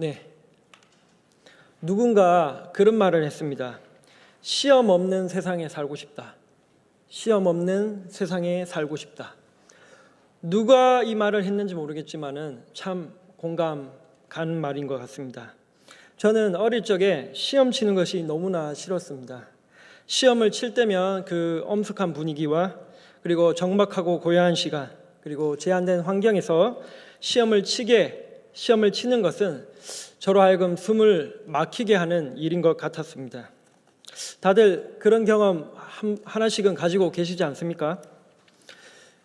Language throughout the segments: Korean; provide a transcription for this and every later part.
네, 누군가 그런 말을 했습니다. 시험 없는 세상에 살고 싶다. 시험 없는 세상에 살고 싶다. 누가 이 말을 했는지 모르겠지만은 참 공감 가는 말인 것 같습니다. 저는 어릴 적에 시험 치는 것이 너무나 싫었습니다. 시험을 칠 때면 그 엄숙한 분위기와 그리고 적막하고 고요한 시간, 그리고 제한된 환경에서 시험을 치는 것은 저로 하여금 숨을 막히게 하는 일인 것 같았습니다. 다들 그런 경험 하나씩은 가지고 계시지 않습니까?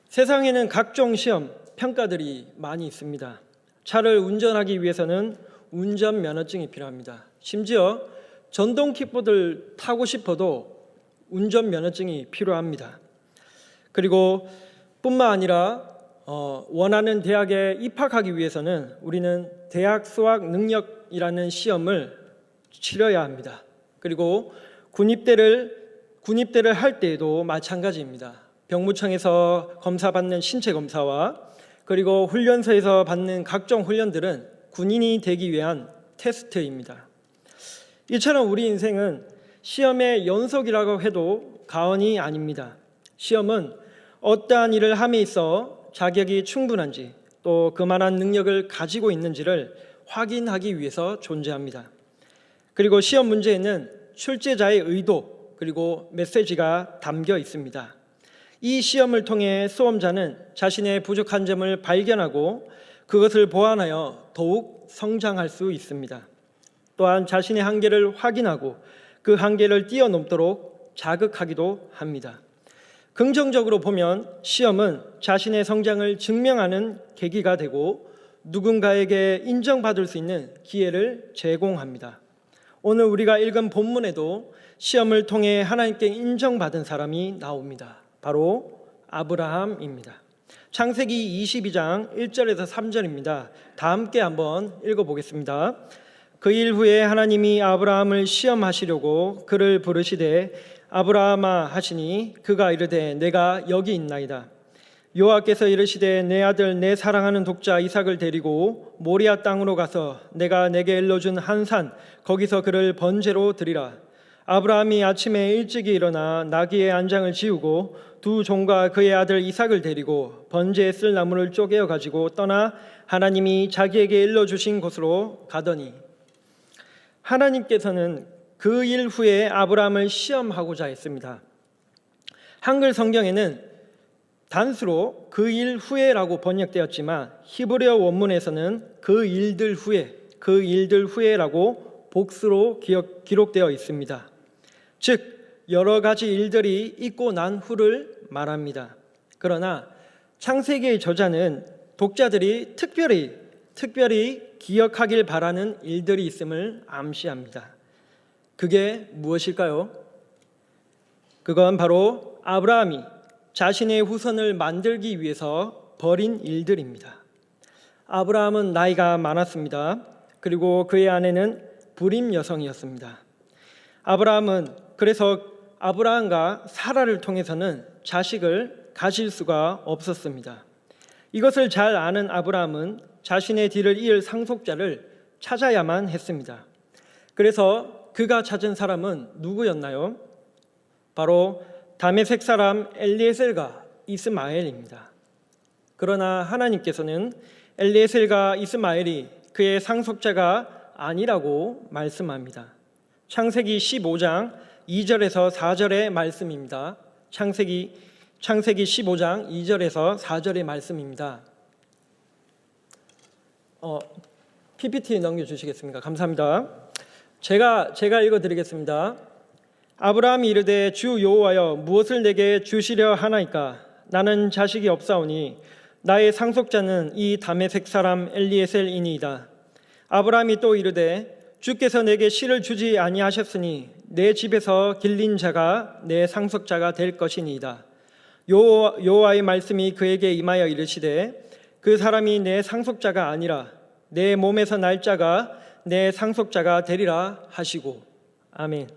세상에는 각종 시험, 평가들이 많이 있습니다. 차를 운전하기 위해서는 운전면허증이 필요합니다. 심지어 전동 킥보드를 타고 싶어도 운전면허증이 필요합니다. 그리고 뿐만 아니라 원하는 대학에 입학하기 위해서는 우리는 대학 수학 능력이라는 시험을 치러야 합니다. 그리고 군입대를 할 때에도 마찬가지입니다. 병무청에서 검사받는 신체 검사와 그리고 훈련소에서 받는 각종 훈련들은 군인이 되기 위한 테스트입니다. 이처럼 우리 인생은 시험의 연속이라고 해도 과언이 아닙니다. 시험은 어떠한 일을 함에 있어 자격이 충분한지 또 그만한 능력을 가지고 있는지를 확인하기 위해서 존재합니다. 그리고 시험 문제에는 출제자의 의도 그리고 메시지가 담겨 있습니다. 이 시험을 통해 수험자는 자신의 부족한 점을 발견하고 그것을 보완하여 더욱 성장할 수 있습니다. 또한 자신의 한계를 확인하고 그 한계를 뛰어넘도록 자극하기도 합니다. 긍정적으로 보면 시험은 자신의 성장을 증명하는 계기가 되고 누군가에게 인정받을 수 있는 기회를 제공합니다. 오늘 우리가 읽은 본문에도 시험을 통해 하나님께 인정받은 사람이 나옵니다. 바로 아브라함입니다. 창세기 22장 1절에서 3절입니다. 다 함께 한번 읽어보겠습니다. 그 일 후에 하나님이 아브라함을 시험하시려고 그를 부르시되 아브라함아 하시니 그가 이르되 내가 여기 있나이다. 여호와께서 이르시되 내 아들 내 사랑하는 독자 이삭을 데리고 모리아 땅으로 가서 내가 내게 일러준 한 산 거기서 그를 번제로 드리라. 아브라함이 아침에 일찍이 일어나 나귀의 안장을 지우고 두 종과 그의 아들 이삭을 데리고 번제에 쓸 나무를 쪼개어 가지고 떠나 하나님이 자기에게 일러주신 곳으로 가더니, 하나님께서는 그 일 후에 아브라함을 시험하고자 했습니다. 한글 성경에는 단수로 그 일 후에라고 번역되었지만 히브리어 원문에서는 그 일들 후에라고 복수로 기록되어 있습니다. 즉 여러 가지 일들이 있고 난 후를 말합니다. 그러나 창세기의 저자는 독자들이 특별히 기억하길 바라는 일들이 있음을 암시합니다. 그게 무엇일까요? 그건 바로 아브라함이 자신의 후손을 만들기 위해서 벌인 일들입니다. 아브라함은 나이가 많았습니다. 그리고 그의 아내는 불임 여성이었습니다. 아브라함은 그래서 아브라함과 사라를 통해서는 자식을 가질 수가 없었습니다. 이것을 잘 아는 아브라함은 자신의 뒤를 이을 상속자를 찾아야만 했습니다. 그래서 그가 찾은 사람은 누구였나요? 바로 다메섹 사람 엘리에셀과 이스마엘입니다. 그러나 하나님께서는 엘리에셀과 이스마엘이 그의 상속자가 아니라고 말씀합니다. 창세기 15장 2절에서 4절의 말씀입니다. 창세기 15장 2절에서 4절의 말씀입니다. PPT 넘겨주시겠습니까? 감사합니다. 제가 읽어드리겠습니다. 아브라함이 이르되 주 여호와여 무엇을 내게 주시려 하나이까? 나는 자식이 없사오니 나의 상속자는 이 다메섹 사람 엘리에셀이니이다. 아브라함이 또 이르되 주께서 내게 씨를 주지 아니하셨으니 내 집에서 길린 자가 내 상속자가 될 것이니이다. 여호와의 말씀이 그에게 임하여 이르시되 그 사람이 내 상속자가 아니라 내 몸에서 날 자가 내 상속자가 되리라 하시고. 아멘.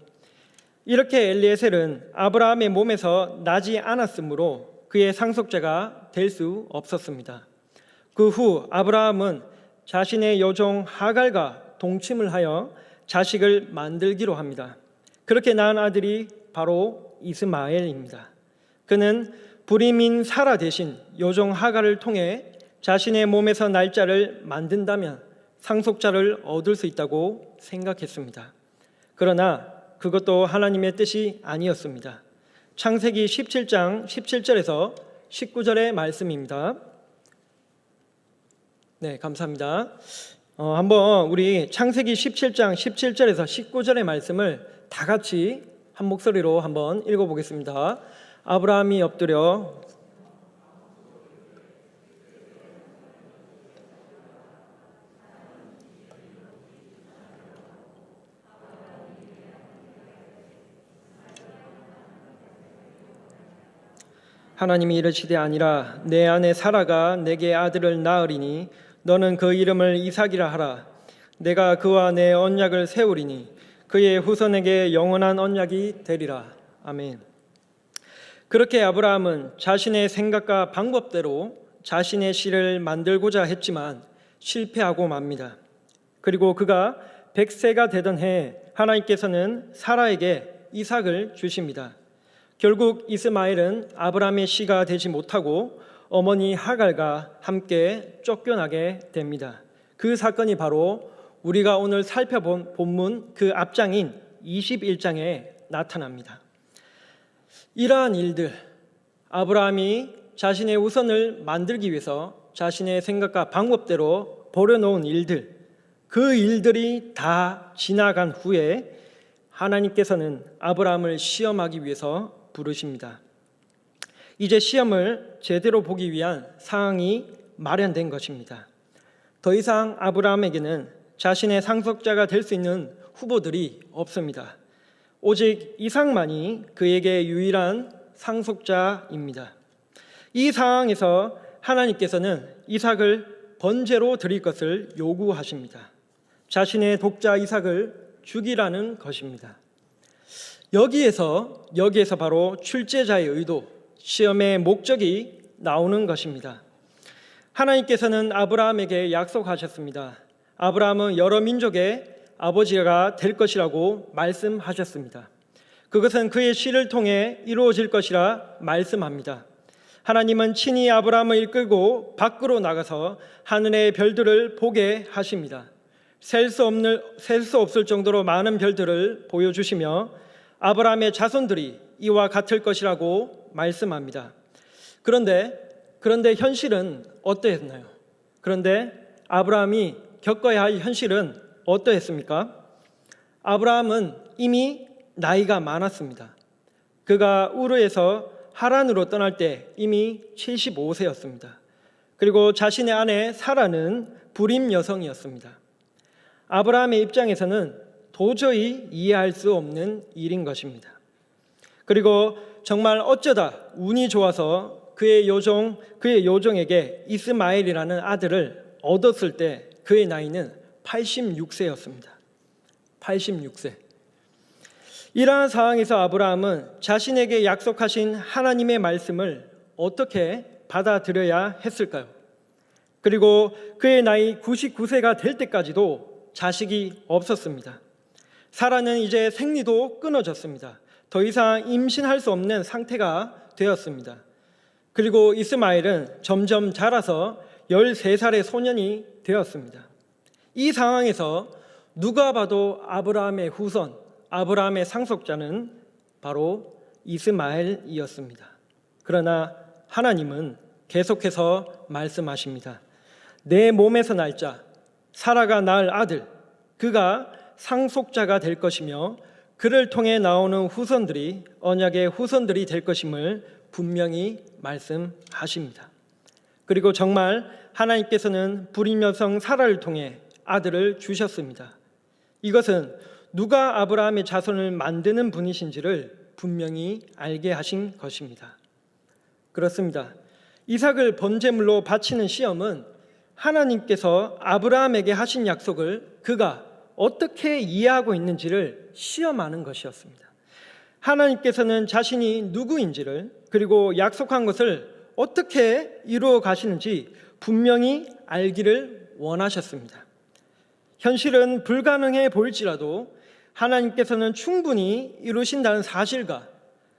이렇게 엘리에셀은 아브라함의 몸에서 나지 않았으므로 그의 상속자가 될 수 없었습니다. 그 후 아브라함은 자신의 여종 하갈과 동침을 하여 자식을 만들기로 합니다. 그렇게 낳은 아들이 바로 이스마엘입니다. 그는 불임인 사라 대신 요종 하갈을 통해 자신의 몸에서 날짜를 만든다면 상속자를 얻을 수 있다고 생각했습니다. 그러나 그것도 하나님의 뜻이 아니었습니다. 창세기 17장 17절에서 19절의 말씀입니다. 네, 감사합니다. 한번 우리 창세기 17장 17절에서 19절의 말씀을 다 같이 한 목소리로 한번 읽어보겠습니다. 아브라함이 엎드려 하나님이 이르시되 아니라 내 아내 사라가 내게 아들을 낳으리니 너는 그 이름을 이삭이라 하라. 내가 그와 내 언약을 세우리니 그의 후손에게 영원한 언약이 되리라. 아멘. 그렇게 아브라함은 자신의 생각과 방법대로 자신의 씨를 만들고자 했지만 실패하고 맙니다. 그리고 그가 100세가 되던 해 하나님께서는 사라에게 이삭을 주십니다. 결국 이스마엘은 아브라함의 씨가 되지 못하고 어머니 하갈과 함께 쫓겨나게 됩니다. 그 사건이 바로 우리가 오늘 살펴본 본문 그 앞장인 21장에 나타납니다. 이러한 일들, 아브라함이 자신의 우선을 만들기 위해서 자신의 생각과 방법대로 벌여놓은 일들, 그 일들이 다 지나간 후에 하나님께서는 아브라함을 시험하기 위해서 부르십니다. 이제 시험을 제대로 보기 위한 상황이 마련된 것입니다. 더 이상 아브라함에게는 자신의 상속자가 될 수 있는 후보들이 없습니다. 오직 이삭만이 그에게 유일한 상속자입니다. 이 상황에서 하나님께서는 이삭을 번제로 드릴 것을 요구하십니다. 자신의 독자 이삭을 죽이라는 것입니다. 여기에서 바로 출제자의 의도, 시험의 목적이 나오는 것입니다. 하나님께서는 아브라함에게 약속하셨습니다. 아브라함은 여러 민족의 아버지가 될 것이라고 말씀하셨습니다. 그것은 그의 씨를 통해 이루어질 것이라 말씀합니다. 하나님은 친히 아브라함을 이끌고 밖으로 나가서 하늘의 별들을 보게 하십니다. 셀 수 없을 정도로 많은 별들을 보여주시며 아브라함의 자손들이 이와 같을 것이라고 말씀합니다. 그런데 현실은 어떠했나요? 그런데 아브라함이 겪어야 할 현실은 어떠했습니까? 아브라함은 이미 나이가 많았습니다. 그가 우르에서 하란으로 떠날 때 이미 75세였습니다. 그리고 자신의 아내 사라는 불임 여성이었습니다. 아브라함의 입장에서는 도저히 이해할 수 없는 일인 것입니다. 그리고 정말 어쩌다 운이 좋아서 그의 요종에게 이스마엘이라는 아들을 얻었을 때 그의 나이는 86세였습니다. 86세. 이러한 상황에서 아브라함은 자신에게 약속하신 하나님의 말씀을 어떻게 받아들여야 했을까요? 그리고 그의 나이 99세가 될 때까지도 자식이 없었습니다. 사라는 이제 생리도 끊어졌습니다. 더 이상 임신할 수 없는 상태가 되었습니다. 그리고 이스마엘은 점점 자라서 13살의 소년이 되었습니다. 이 상황에서 누가 봐도 아브라함의 후손, 아브라함의 상속자는 바로 이스마엘이었습니다. 그러나 하나님은 계속해서 말씀하십니다. 내 몸에서 날 자, 사라가 낳을 아들, 그가 상속자가 될 것이며 그를 통해 나오는 후손들이 언약의 후손들이 될 것임을 분명히 말씀하십니다. 그리고 정말 하나님께서는 불임 여성 사라를 통해 아들을 주셨습니다. 이것은 누가 아브라함의 자손을 만드는 분이신지를 분명히 알게 하신 것입니다. 그렇습니다. 이삭을 번제물로 바치는 시험은 하나님께서 아브라함에게 하신 약속을 그가 어떻게 이해하고 있는지를 시험하는 것이었습니다. 하나님께서는 자신이 누구인지를 그리고 약속한 것을 어떻게 이루어 가시는지 분명히 알기를 원하셨습니다. 현실은 불가능해 보일지라도 하나님께서는 충분히 이루신다는 사실과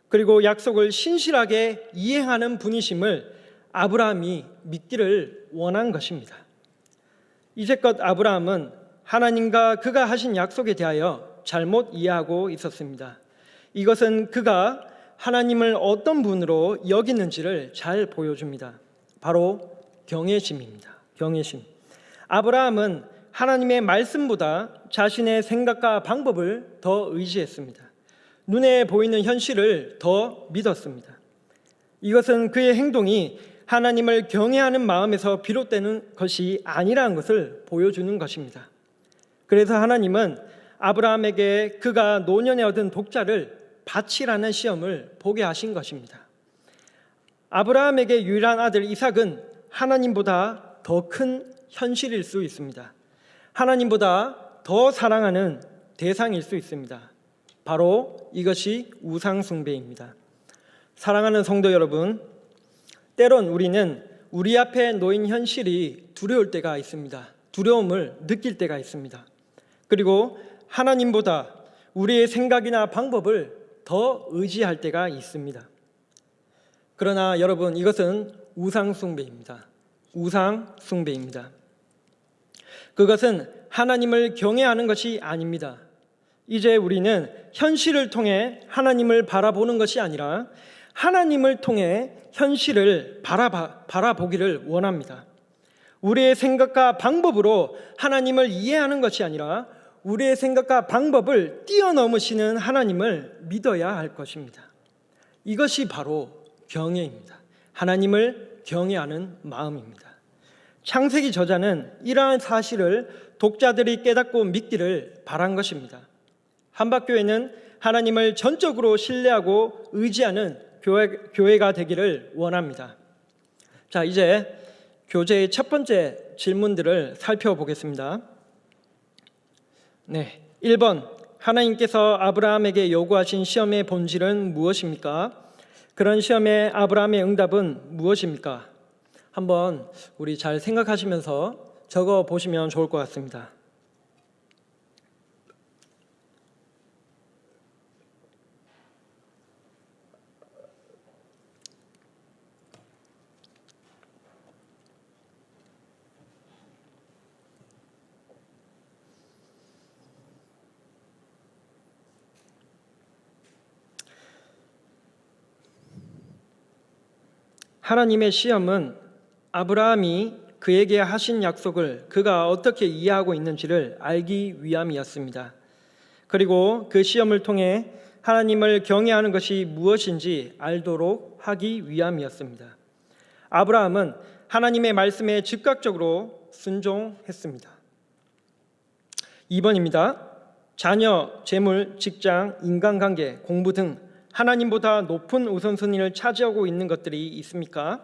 그리고 약속을 신실하게 이행하는 분이심을 아브라함이 믿기를 원한 것입니다. 이제껏 아브라함은 하나님과 그가 하신 약속에 대하여 잘못 이해하고 있었습니다. 이것은 그가 하나님을 어떤 분으로 여기는지를 잘 보여줍니다. 바로 경외심입니다. 경외심. 아브라함은 하나님의 말씀보다 자신의 생각과 방법을 더 의지했습니다. 눈에 보이는 현실을 더 믿었습니다. 이것은 그의 행동이 하나님을 경외하는 마음에서 비롯되는 것이 아니라는 것을 보여주는 것입니다. 그래서 하나님은 아브라함에게 그가 노년에 얻은 독자를 바치라는 시험을 보게 하신 것입니다. 아브라함에게 유일한 아들 이삭은 하나님보다 더 큰 현실일 수 있습니다. 하나님보다 더 사랑하는 대상일 수 있습니다. 바로 이것이 우상 숭배입니다. 사랑하는 성도 여러분, 때론 우리는 우리 앞에 놓인 현실이 두려울 때가 있습니다. 두려움을 느낄 때가 있습니다. 그리고 하나님보다 우리의 생각이나 방법을 더 의지할 때가 있습니다. 그러나 여러분, 이것은 우상 숭배입니다. 우상 숭배입니다. 그것은 하나님을 경외하는 것이 아닙니다. 이제 우리는 현실을 통해 하나님을 바라보는 것이 아니라 하나님을 통해 현실을 바라보기를 원합니다. 우리의 생각과 방법으로 하나님을 이해하는 것이 아니라 우리의 생각과 방법을 뛰어넘으시는 하나님을 믿어야 할 것입니다. 이것이 바로 경외입니다. 하나님을 경외하는 마음입니다. 창세기 저자는 이러한 사실을 독자들이 깨닫고 믿기를 바란 것입니다. 한박교회는 하나님을 전적으로 신뢰하고 의지하는 교회가 되기를 원합니다. 자, 이제 교재의 첫 번째 질문들을 살펴보겠습니다. 1번, 하나님께서 아브라함에게 요구하신 시험의 본질은 무엇입니까? 그런 시험에 아브라함의 응답은 무엇입니까? 한번 우리 잘 생각하시면서 적어 보시면 좋을 것 같습니다. 하나님의 시험은 아브라함이 그에게 하신 약속을 그가 어떻게 이해하고 있는지를 알기 위함이었습니다. 그리고 그 시험을 통해 하나님을 경외하는 것이 무엇인지 알도록 하기 위함이었습니다. 아브라함은 하나님의 말씀에 즉각적으로 순종했습니다. 2번입니다. 자녀, 재물, 직장, 인간관계, 공부 등 하나님보다 높은 우선순위를 차지하고 있는 것들이 있습니까?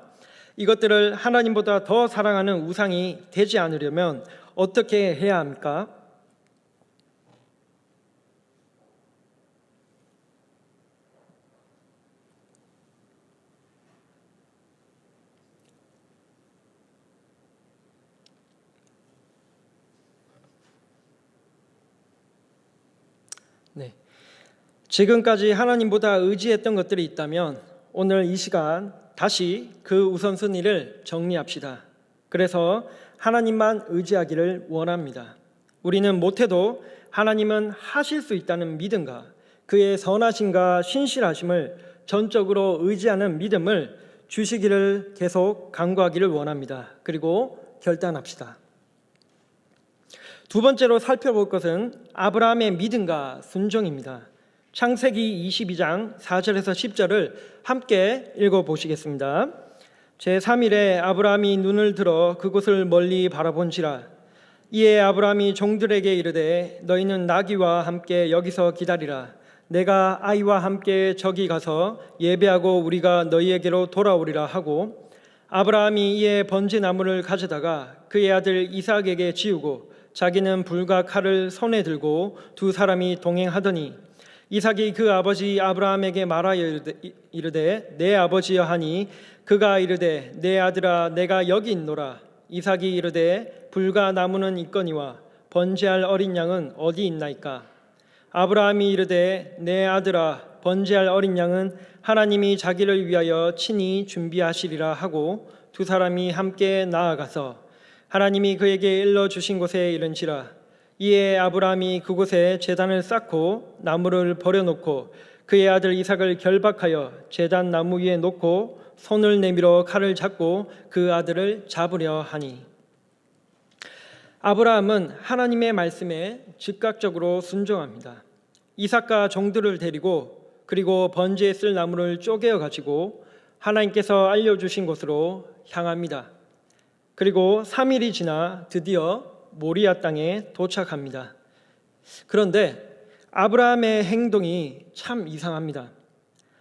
이것들을 하나님보다 더 사랑하는 우상이 되지 않으려면 어떻게 해야 합니까? 지금까지 하나님보다 의지했던 것들이 있다면 오늘 이 시간 다시 그 우선순위를 정리합시다. 그래서 하나님만 의지하기를 원합니다. 우리는 못해도 하나님은 하실 수 있다는 믿음과 그의 선하심과 신실하심을 전적으로 의지하는 믿음을 주시기를 계속 간구하기를 원합니다. 그리고 결단합시다. 두 번째로 살펴볼 것은 아브라함의 믿음과 순종입니다. 창세기 22장 4절에서 10절을 함께 읽어보시겠습니다. 제3일에 아브라함이 눈을 들어 그곳을 멀리 바라본지라. 이에 아브라함이 종들에게 이르되 너희는 나귀와 함께 여기서 기다리라. 내가 아이와 함께 저기 가서 예배하고 우리가 너희에게로 돌아오리라 하고, 아브라함이 이에 번제나무를 가져다가 그의 아들 이삭에게 지우고 자기는 불과 칼을 손에 들고 두 사람이 동행하더니, 이삭이 그 아버지 아브라함에게 말하여 이르되 내 아버지여 하니, 그가 이르되 내 아들아 내가 여기 있노라. 이삭이 이르되 불과 나무는 있거니와 번제할 어린 양은 어디 있나이까? 아브라함이 이르되 내 아들아 번제할 어린 양은 하나님이 자기를 위하여 친히 준비하시리라 하고 두 사람이 함께 나아가서 하나님이 그에게 일러 주신 곳에 이른지라. 이에 아브라함이 그곳에 제단을 쌓고 나무를 버려놓고 그의 아들 이삭을 결박하여 제단 나무 위에 놓고 손을 내밀어 칼을 잡고 그 아들을 잡으려 하니, 아브라함은 하나님의 말씀에 즉각적으로 순종합니다. 이삭과 종들을 데리고 그리고 번제에 쓸 나무를 쪼개어 가지고 하나님께서 알려주신 곳으로 향합니다. 그리고 3일이 지나 드디어 모리아 땅에 도착합니다. 그런데 아브라함의 행동이 참 이상합니다.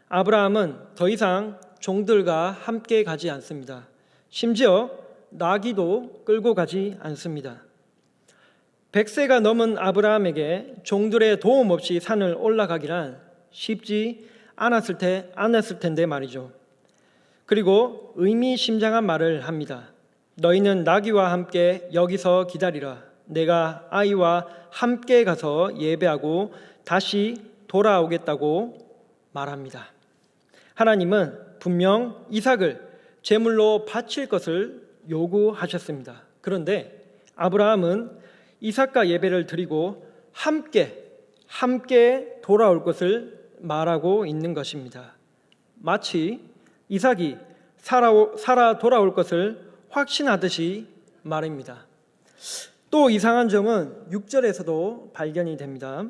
아브라함은 더 이상 종들과 함께 가지 않습니다. 심지어 나귀도 끌고 가지 않습니다. 100세가 넘은 아브라함에게 종들의 도움 없이 산을 올라가기란 쉽지 않았을 텐데 말이죠. 그리고 의미심장한 말을 합니다. 너희는 나귀와 함께 여기서 기다리라. 내가 아이와 함께 가서 예배하고 다시 돌아오겠다고 말합니다. 하나님은 분명 이삭을 제물로 바칠 것을 요구하셨습니다. 그런데 아브라함은 이삭과 예배를 드리고 함께 돌아올 것을 말하고 있는 것입니다. 마치 이삭이 살아 돌아올 것을 확신하듯이 말입니다. 또 이상한 점은 6절에서도 발견이 됩니다.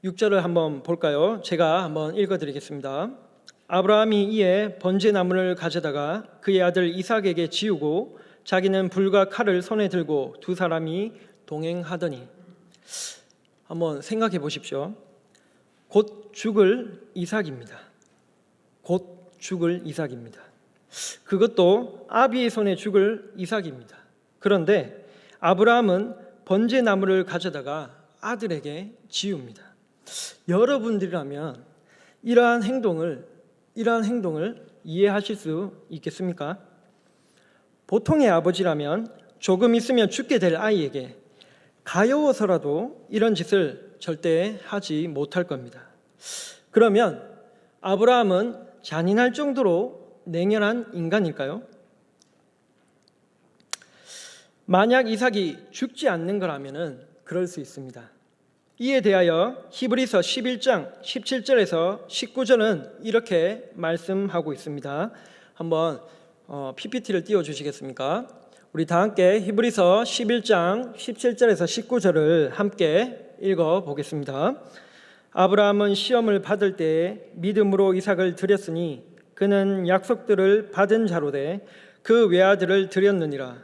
6절을 한번 볼까요? 제가 한번 읽어드리겠습니다. 아브라함이 이에 번제나무를 가져다가 그의 아들 이삭에게 지우고 자기는 불과 칼을 손에 들고 두 사람이 동행하더니, 한번 생각해 보십시오. 곧 죽을 이삭입니다. 곧 죽을 이삭입니다. 그것도 아비의 손에 죽을 이삭입니다. 그런데 아브라함은 번제나무를 가져다가 아들에게 지웁니다. 여러분들이라면 이러한 행동을 이해하실 수 있겠습니까? 보통의 아버지라면 조금 있으면 죽게 될 아이에게 가여워서라도 이런 짓을 절대 하지 못할 겁니다. 그러면 아브라함은 잔인할 정도로 냉혈한 인간일까요? 만약 이삭이 죽지 않는 거라면 그럴 수 있습니다. 이에 대하여 히브리서 11장 17절에서 19절은 이렇게 말씀하고 있습니다. 한번 PPT를 띄워주시겠습니까? 우리 다 함께 히브리서 11장 17절에서 19절을 함께 읽어보겠습니다. 아브라함은 시험을 받을 때에 믿음으로 이삭을 드렸으니 그는 약속들을 받은 자로되 그 외아들을 드렸느니라.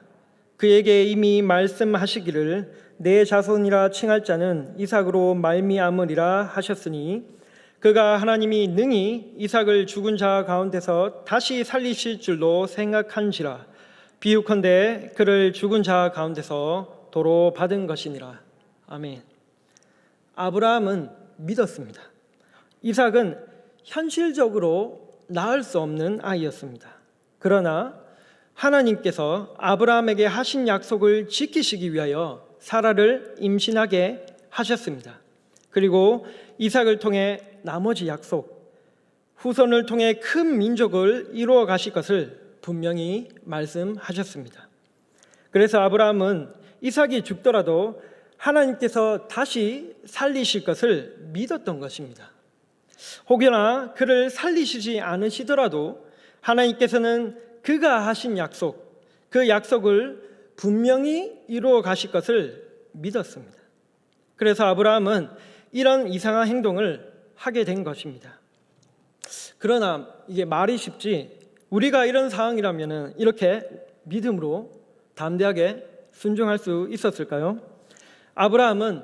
그에게 이미 말씀하시기를 내 자손이라 칭할 자는 이삭으로 말미암으리라 하셨으니 그가 하나님이 능히 이삭을 죽은 자 가운데서 다시 살리실 줄로 생각한지라. 비유컨대 그를 죽은 자 가운데서 도로 받은 것이니라. 아멘. 아브라함은 믿었습니다. 이삭은 현실적으로 낳을 수 없는 아이였습니다. 그러나 하나님께서 아브라함에게 하신 약속을 지키시기 위하여 사라를 임신하게 하셨습니다. 그리고 이삭을 통해 나머지 약속, 후손을 통해 큰 민족을 이루어 가실 것을 분명히 말씀하셨습니다. 그래서 아브라함은 이삭이 죽더라도 하나님께서 다시 살리실 것을 믿었던 것입니다. 혹여나 그를 살리시지 않으시더라도 하나님께서는 그가 하신 약속, 그 약속을 분명히 이루어 가실 것을 믿었습니다. 그래서 아브라함은 이런 이상한 행동을 하게 된 것입니다. 그러나 이게 말이 쉽지 우리가 이런 상황이라면 이렇게 믿음으로 담대하게 순종할 수 있었을까요? 아브라함은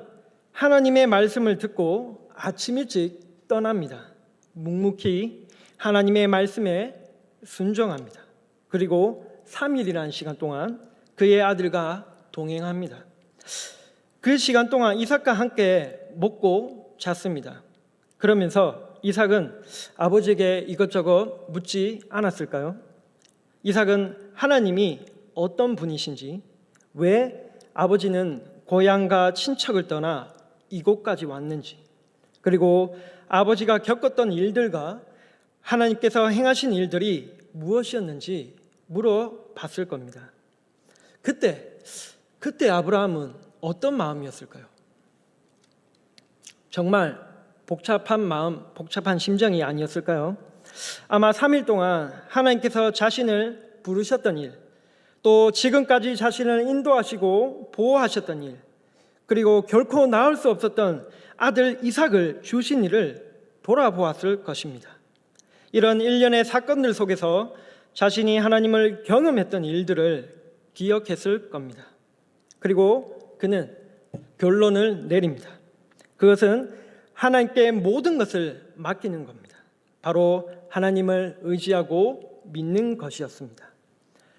하나님의 말씀을 듣고 아침 일찍 떠납니다. 묵묵히 하나님의 말씀에 순종합니다. 그리고 3일이라는 시간 동안 그의 아들과 동행합니다. 그 시간 동안 이삭과 함께 먹고 잤습니다. 그러면서 이삭은 아버지에게 이것저것 묻지 않았을까요? 이삭은 하나님이 어떤 분이신지, 왜 아버지는 고향과 친척을 떠나 이곳까지 왔는지, 그리고 아버지가 겪었던 일들과 하나님께서 행하신 일들이 무엇이었는지 물어봤을 겁니다. 그때 아브라함은 어떤 마음이었을까요? 정말 복잡한 마음, 복잡한 심정이 아니었을까요? 아마 3일 동안 하나님께서 자신을 부르셨던 일, 또 지금까지 자신을 인도하시고 보호하셨던 일, 그리고 결코 낳을 수 없었던 아들 이삭을 주신 일을 돌아보았을 것입니다. 이런 일련의 사건들 속에서 자신이 하나님을 경험했던 일들을 기억했을 겁니다. 그리고 그는 결론을 내립니다. 그것은 하나님께 모든 것을 맡기는 겁니다. 바로 하나님을 의지하고 믿는 것이었습니다.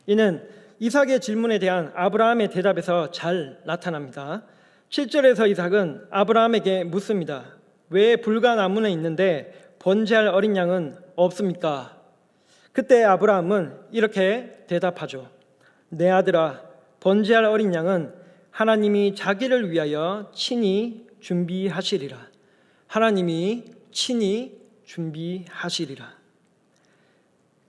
이는 이삭의 질문에 대한 아브라함의 대답에서 잘 나타납니다. 7절에서 이삭은 아브라함에게 묻습니다. 왜 불가나무는 있는데 번제할 어린 양은 없습니까? 그때 아브라함은 이렇게 대답하죠. 내 아들아, 번제할 어린 양은 하나님이 자기를 위하여 친히 준비하시리라. 하나님이 친히 준비하시리라.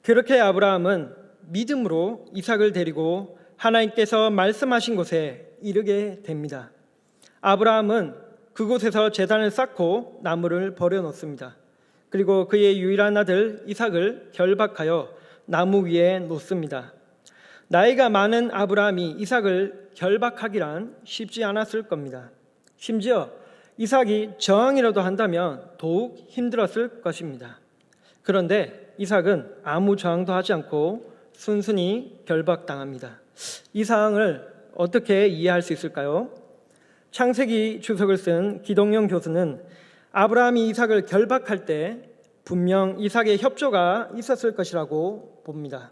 그렇게 아브라함은 믿음으로 이삭을 데리고 하나님께서 말씀하신 곳에 이르게 됩니다. 아브라함은 그곳에서 제단을 쌓고 나무를 버려놓습니다. 그리고 그의 유일한 아들 이삭을 결박하여 나무 위에 놓습니다. 나이가 많은 아브라함이 이삭을 결박하기란 쉽지 않았을 겁니다. 심지어 이삭이 저항이라도 한다면 더욱 힘들었을 것입니다. 그런데 이삭은 아무 저항도 하지 않고 순순히 결박당합니다. 이 사항을 어떻게 이해할 수 있을까요? 창세기 주석을 쓴 기동영 교수는 아브라함이 이삭을 결박할 때 분명 이삭의 협조가 있었을 것이라고 봅니다.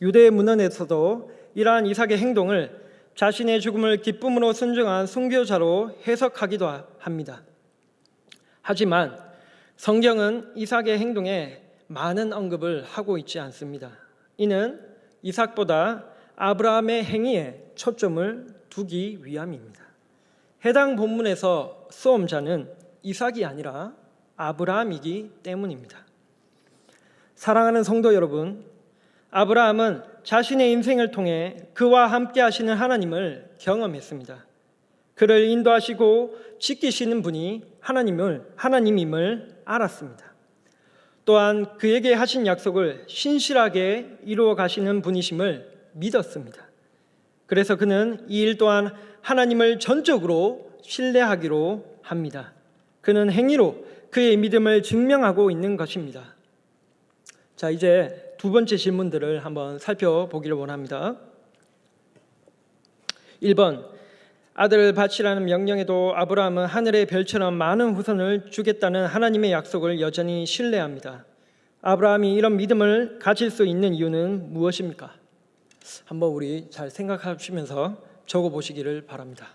유대 문헌에서도 이러한 이삭의 행동을 자신의 죽음을 기쁨으로 순종한 순교자로 해석하기도 합니다. 하지만 성경은 이삭의 행동에 많은 언급을 하고 있지 않습니다. 이는 이삭보다 아브라함의 행위에 초점을 두기 위함입니다. 해당 본문에서 수험자는 이삭이 아니라 아브라함이기 때문입니다. 사랑하는 성도 여러분, 아브라함은 자신의 인생을 통해 그와 함께 하시는 하나님을 경험했습니다. 그를 인도하시고 지키시는 분이 하나님임을 알았습니다. 또한 그에게 하신 약속을 신실하게 이루어 가시는 분이심을 믿었습니다. 그래서 그는 이 일 또한 하나님을 전적으로 신뢰하기로 합니다. 그는 행위로 그의 믿음을 증명하고 있는 것입니다. 자, 이제 두 번째 질문들을 한번 살펴보기를 원합니다. 1번, 아들을 바치라는 명령에도 아브라함은 하늘의 별처럼 많은 후손을 주겠다는 하나님의 약속을 여전히 신뢰합니다. 아브라함이 이런 믿음을 가질 수 있는 이유는 무엇입니까? 한번 우리 잘 생각하시면서 적어보시기를 바랍니다.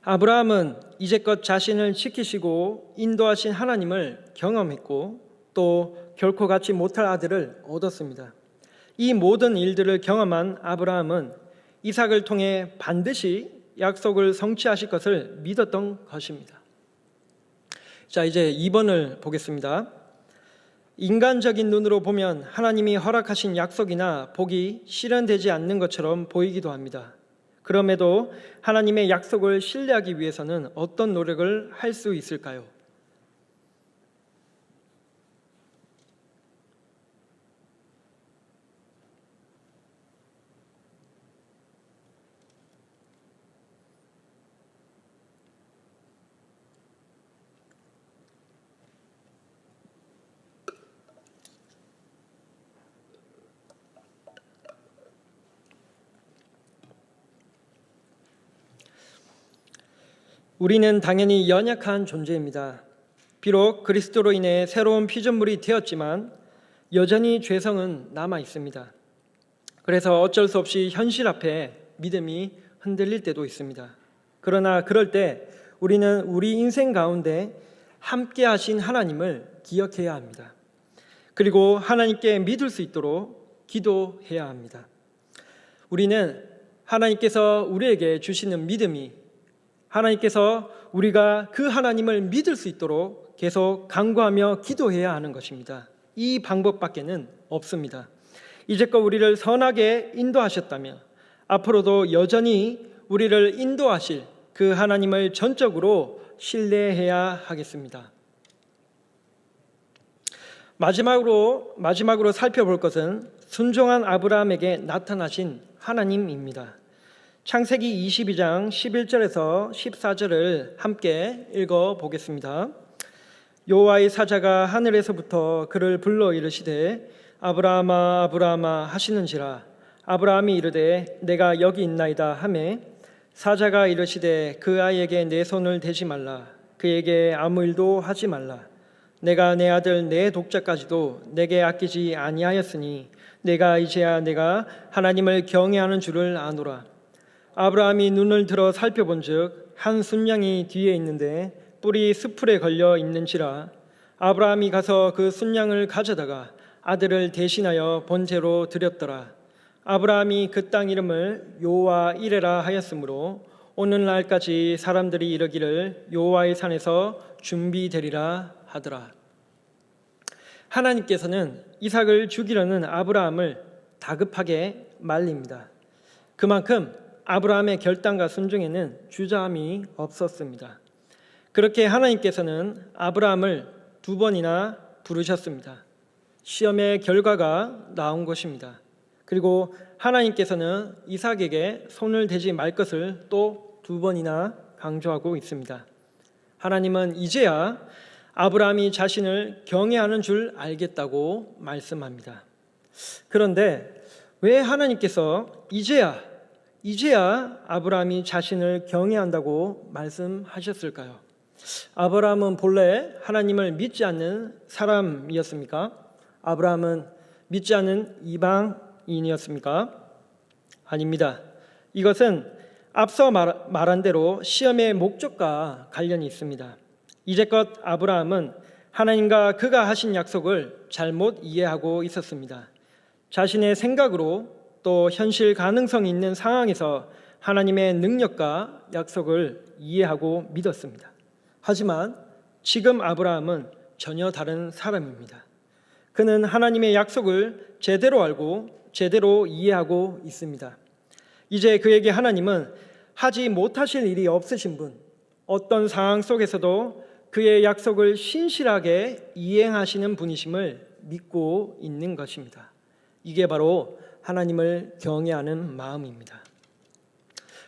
아브라함은 이제껏 자신을 지키시고 인도하신 하나님을 경험했고 또 결코 갖지 못할 아들을 얻었습니다. 이 모든 일들을 경험한 아브라함은 이삭을 통해 반드시 약속을 성취하실 것을 믿었던 것입니다. 자, 이제 2번을 보겠습니다. 인간적인 눈으로 보면 하나님이 허락하신 약속이나 복이 실현되지 않는 것처럼 보이기도 합니다. 그럼에도 하나님의 약속을 신뢰하기 위해서는 어떤 노력을 할 수 있을까요? 우리는 당연히 연약한 존재입니다. 비록 그리스도로 인해 새로운 피조물이 되었지만 여전히 죄성은 남아 있습니다. 그래서 어쩔 수 없이 현실 앞에 믿음이 흔들릴 때도 있습니다. 그러나 그럴 때 우리는 우리 인생 가운데 함께 하신 하나님을 기억해야 합니다. 그리고 하나님께 믿을 수 있도록 기도해야 합니다. 우리는 하나님께서 우리에게 주시는 믿음이 하나님께서 우리가 그 하나님을 믿을 수 있도록 계속 간구하며 기도해야 하는 것입니다. 이 방법밖에는 없습니다. 이제껏 우리를 선하게 인도하셨다면 앞으로도 여전히 우리를 인도하실 그 하나님을 전적으로 신뢰해야 하겠습니다. 마지막으로 살펴볼 것은 순종한 아브라함에게 나타나신 하나님입니다. 창세기 22장 11절에서 14절을 함께 읽어보겠습니다. 여호와의 사자가 하늘에서부터 그를 불러 이르시되 아브라함아 아브라함아 하시는지라. 아브라함이 이르되 내가 여기 있나이다 하매 사자가 이르시되 그 아이에게 내 손을 대지 말라. 그에게 아무 일도 하지 말라. 내가 내 아들 내 독자까지도 내게 아끼지 아니하였으니 내가 이제야 내가 하나님을 경외하는 줄을 아노라. 아브라함이 눈을 들어 살펴본즉 한 순양이 뒤에 있는데 뿔이 스풀에 걸려 있는지라. 아브라함이 가서 그 순양을 가져다가 아들을 대신하여 번제로 드렸더라. 아브라함이 그 땅 이름을 여호와 이레라 하였으므로 오늘날까지 사람들이 이르기를 여호와의 산에서 준비되리라 하더라. 하나님께서는 이삭을 죽이려는 아브라함을 다급하게 말립니다. 그만큼 아브라함의 결단과 순종에는 주저함이 없었습니다. 그렇게 하나님께서는 아브라함을 2번이나 부르셨습니다. 시험의 결과가 나온 것입니다. 그리고 하나님께서는 이삭에게 손을 대지 말 것을 또 2번이나 강조하고 있습니다. 하나님은 이제야 아브라함이 자신을 경외하는 줄 알겠다고 말씀합니다. 그런데 왜 하나님께서 이제야 아브라함이 자신을 경외한다고 말씀하셨을까요? 아브라함은 본래 하나님을 믿지 않는 사람이었습니까? 아브라함은 믿지 않는 이방인이었습니까? 아닙니다. 이것은 앞서 말한 대로 시험의 목적과 관련이 있습니다. 이제껏 아브라함은 하나님과 그가 하신 약속을 잘못 이해하고 있었습니다. 자신의 생각으로 또 현실 가능성이 있는 상황에서 하나님의 능력과 약속을 이해하고 믿었습니다. 하지만 지금 아브라함은 전혀 다른 사람입니다. 그는 하나님의 약속을 제대로 알고 제대로 이해하고 있습니다. 이제 그에게 하나님은 하지 못하실 일이 없으신 분, 어떤 상황 속에서도 그의 약속을 신실하게 이행하시는 분이심을 믿고 있는 것입니다. 이게 바로 하나님을 경외하는 마음입니다.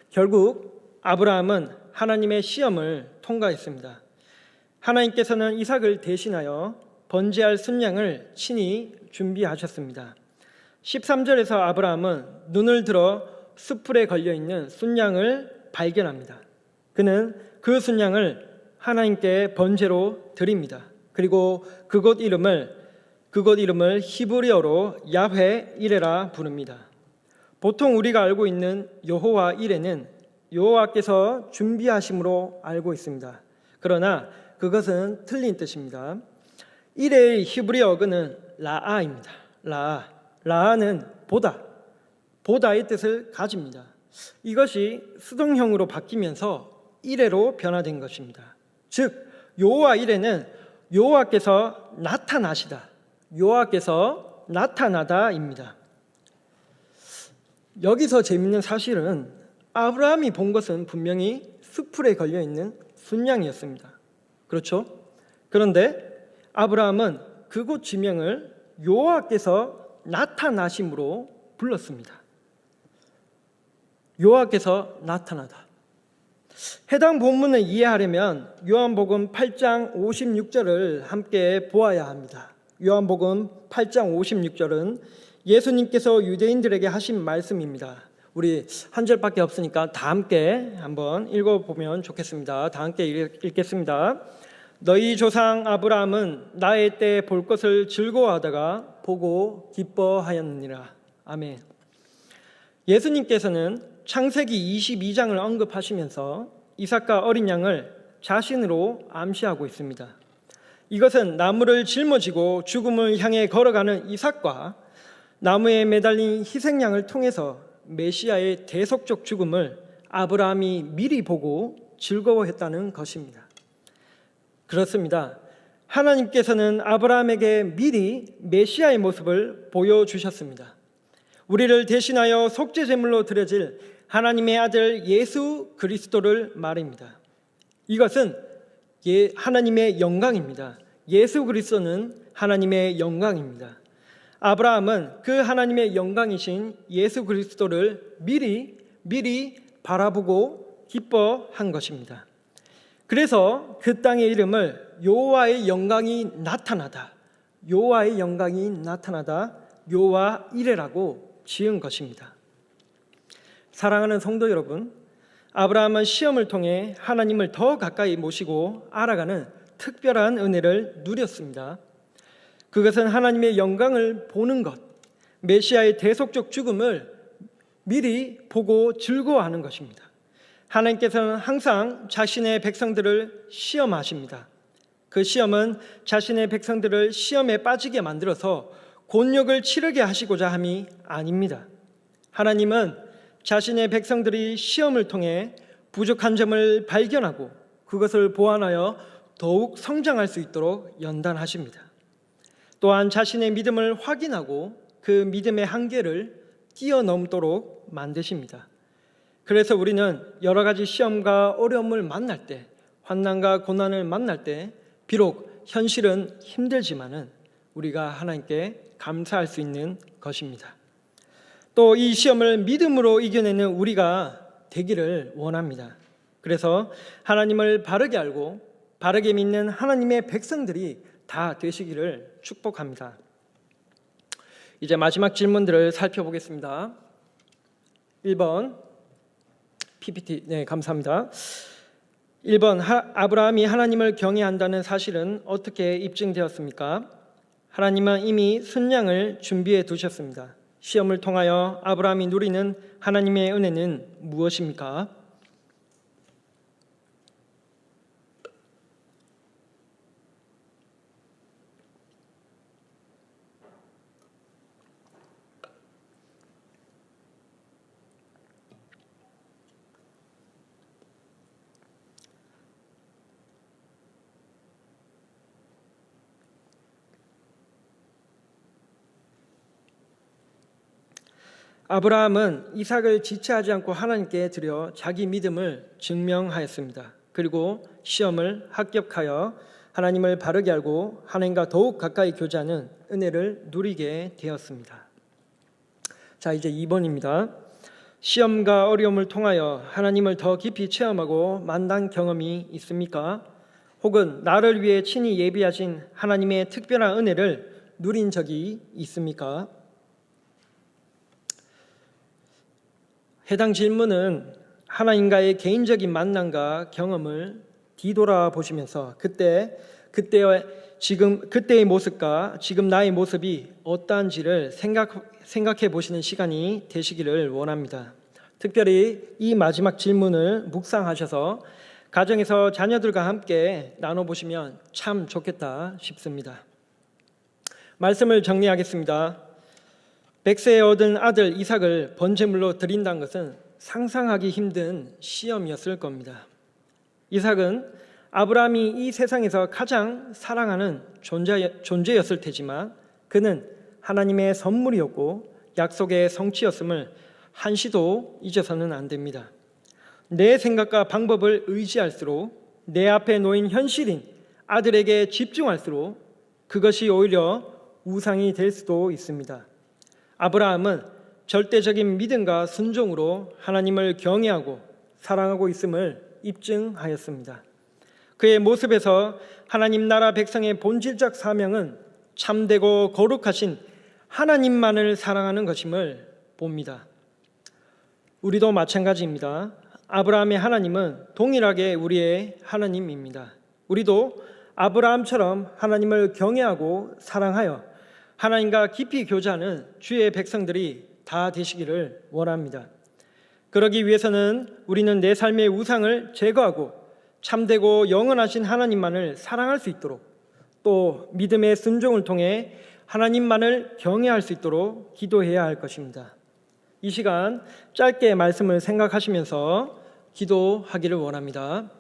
결국 아브라함은 하나님의 시험을 통과했습니다. 하나님께서는 이삭을 대신하여 번제할 순양을 친히 준비하셨습니다. 13절에서 아브라함은 눈을 들어 수풀에 걸려있는 순양을 발견합니다. 그는 그 순양을 하나님께 번제로 드립니다. 그리고 그곳 이름을 히브리어로 야훼 이레라 부릅니다. 보통 우리가 알고 있는 여호와 이레는 여호와께서 준비하심으로 알고 있습니다. 그러나 그것은 틀린 뜻입니다. 이레의 히브리어 어근은 라아입니다. 라아는 보다의 뜻을 가집니다. 이것이 수동형으로 바뀌면서 이레로 변화된 것입니다. 즉 여호와 이레는 여호와께서 나타나시다, 여호와께서 나타나다입니다. 여기서 재미있는 사실은 아브라함이 본 것은 분명히 수풀에 걸려있는 순양이었습니다. 그렇죠? 그런데 아브라함은 그곳 지명을 여호와께서 나타나심으로 불렀습니다. 여호와께서 나타나다. 해당 본문을 이해하려면 요한복음 8장 56절을 함께 보아야 합니다. 요한복음 8장 56절은 예수님께서 유대인들에게 하신 말씀입니다. 우리 한 절밖에 없으니까 다 함께 한번 읽어보면 좋겠습니다. 다 함께 읽겠습니다. 너희 조상 아브라함은 나의 때 볼 것을 즐거워하다가 보고 기뻐하였느니라. 아멘. 예수님께서는 창세기 22장을 언급하시면서 이삭과 어린 양을 자신으로 암시하고 있습니다. 이것은 나무를 짊어지고 죽음을 향해 걸어가는 이삭과 나무에 매달린 희생양을 통해서 메시아의 대속적 죽음을 아브라함이 미리 보고 즐거워했다는 것입니다. 그렇습니다. 하나님께서는 아브라함에게 미리 메시아의 모습을 보여주셨습니다. 우리를 대신하여 속죄 제물로 드려질 하나님의 아들 예수 그리스도를 말입니다. 이것은 하나님의 영광입니다. 예수 그리스도는 하나님의 영광입니다. 아브라함은 그 하나님의 영광이신 예수 그리스도를 미리 바라보고 기뻐한 것입니다. 그래서 그 땅의 이름을 여호와의 영광이 나타나다, 여호와의 영광이 나타나다 여호와 이레라고 지은 것입니다. 사랑하는 성도 여러분, 아브라함은 시험을 통해 하나님을 더 가까이 모시고 알아가는 특별한 은혜를 누렸습니다. 그것은 하나님의 영광을 보는 것, 메시아의 대속적 죽음을 미리 보고 즐거워하는 것입니다. 하나님께서는 항상 자신의 백성들을 시험하십니다. 그 시험은 자신의 백성들을 시험에 빠지게 만들어서 곤욕을 치르게 하시고자 함이 아닙니다. 하나님은 자신의 백성들이 시험을 통해 부족한 점을 발견하고 그것을 보완하여 더욱 성장할 수 있도록 연단하십니다. 또한 자신의 믿음을 확인하고 그 믿음의 한계를 뛰어넘도록 만드십니다. 그래서 우리는 여러 가지 시험과 어려움을 만날 때, 환난과 고난을 만날 때 비록 현실은 힘들지만은 우리가 하나님께 감사할 수 있는 것입니다. 또 이 시험을 믿음으로 이겨내는 우리가 되기를 원합니다. 그래서 하나님을 바르게 알고 바르게 믿는 하나님의 백성들이 다 되시기를 축복합니다. 이제 마지막 질문들을 살펴보겠습니다. 1번 PPT, 네, 감사합니다. 1번 아브라함이 하나님을 경외한다는 사실은 어떻게 입증되었습니까? 하나님은 이미 순양을 준비해 두셨습니다. 시험을 통하여 아브라함이 누리는 하나님의 은혜는 무엇입니까? 아브라함은 이삭을 지체하지 않고 하나님께 드려 자기 믿음을 증명하였습니다. 그리고 시험을 합격하여 하나님을 바르게 알고 하나님과 더욱 가까이 교제하는 은혜를 누리게 되었습니다. 자, 이제 2번입니다. 시험과 어려움을 통하여 하나님을 더 깊이 체험하고 만난 경험이 있습니까? 혹은 나를 위해 친히 예비하신 하나님의 특별한 은혜를 누린 적이 있습니까? 해당 질문은 하나님과의 개인적인 만남과 경험을 뒤돌아 보시면서 그때의 모습과 지금 나의 모습이 어떠한지를 생각해 보시는 시간이 되시기를 원합니다. 특별히 이 마지막 질문을 묵상하셔서 가정에서 자녀들과 함께 나눠보시면 참 좋겠다 싶습니다. 말씀을 정리하겠습니다. 100세에 얻은 아들 이삭을 번제물로 드린다는 것은 상상하기 힘든 시험이었을 겁니다. 이삭은 아브라함이 이 세상에서 가장 사랑하는 존재였을 테지만 그는 하나님의 선물이었고 약속의 성취였음을 한시도 잊어서는 안 됩니다. 내 생각과 방법을 의지할수록 내 앞에 놓인 현실인 아들에게 집중할수록 그것이 오히려 우상이 될 수도 있습니다. 아브라함은 절대적인 믿음과 순종으로 하나님을 경외하고 사랑하고 있음을 입증하였습니다. 그의 모습에서 하나님 나라 백성의 본질적 사명은 참되고 거룩하신 하나님만을 사랑하는 것임을 봅니다. 우리도 마찬가지입니다. 아브라함의 하나님은 동일하게 우리의 하나님입니다. 우리도 아브라함처럼 하나님을 경외하고 사랑하여 하나님과 깊이 교제하는 주의 백성들이 다 되시기를 원합니다. 그러기 위해서는 우리는 내 삶의 우상을 제거하고 참되고 영원하신 하나님만을 사랑할 수 있도록, 또 믿음의 순종을 통해 하나님만을 경외할 수 있도록 기도해야 할 것입니다. 이 시간 짧게 말씀을 생각하시면서 기도하기를 원합니다.